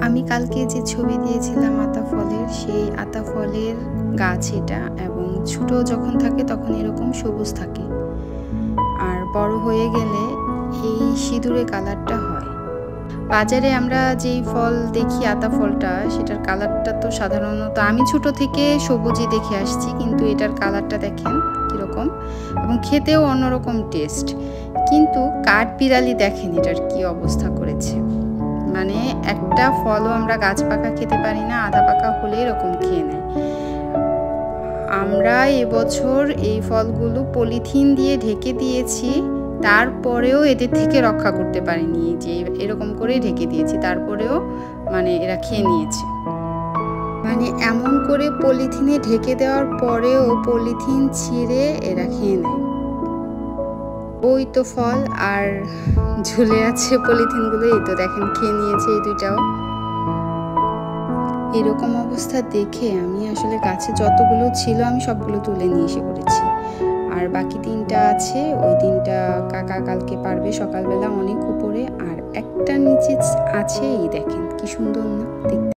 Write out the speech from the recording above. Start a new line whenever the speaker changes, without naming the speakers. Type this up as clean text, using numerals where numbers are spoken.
আমি কালকে যে ছবি দিয়েছিলাম আতা ফলের, সেই আতা ফলের গাছ এটা, এবং ছোট যখন থাকে তখন এরকম সবুজ থাকে, আর বড় হয়ে গেলে এই সিঁদুরে কালারটা হয়। বাজারে আমরা যেই ফল দেখি আতা ফলটা, সেটার কালারটা তো সাধারণত আমি ছোট থেকে সবুজই দেখে আসছি, কিন্তু এটার কালারটা দেখেন কীরকম, এবং খেতেও অন্যরকম টেস্ট। কিন্তু কাঠবিড়ালি দেখেন এটার কি অবস্থা করেছে, মানে একটা ফলও আমরা গাছ পাকা খেতে পারি না, আধা পাকা হলে এরকম খেয়ে নেয়। আমরা এবছর এই ফলগুলো পলিথিন দিয়ে ঢেকে দিয়েছি, তারপরেও এদের থেকে রক্ষা করতে পারিনি, যে এরকম করে ঢেকে দিয়েছি, তারপরেও মানে এরা খেয়ে নিয়েছে। মানে এমন করে পলিথিনে ঢেকে দেওয়ার পরেও পলিথিন ছিঁড়ে এরা খেয়ে নেয়। ওই তো ফল আর ঝুলে আছে পলিথিনগুলো, এই তো দেখেন খেয়ে নিয়েছে এই দুইটাও। এরকম অবস্থা দেখে আমি আসলে গাছে যতগুলো ছিল আমি সবগুলো তুলে নিয়ে এসে করেছি, আর বাকি 3টা আছে, ওই 3টা কাকা কালকে পারবে সকালবেলা অনেক উপরে, আর একটা নিচে আছে, এই দেখেন কি সুন্দর না দেখতে।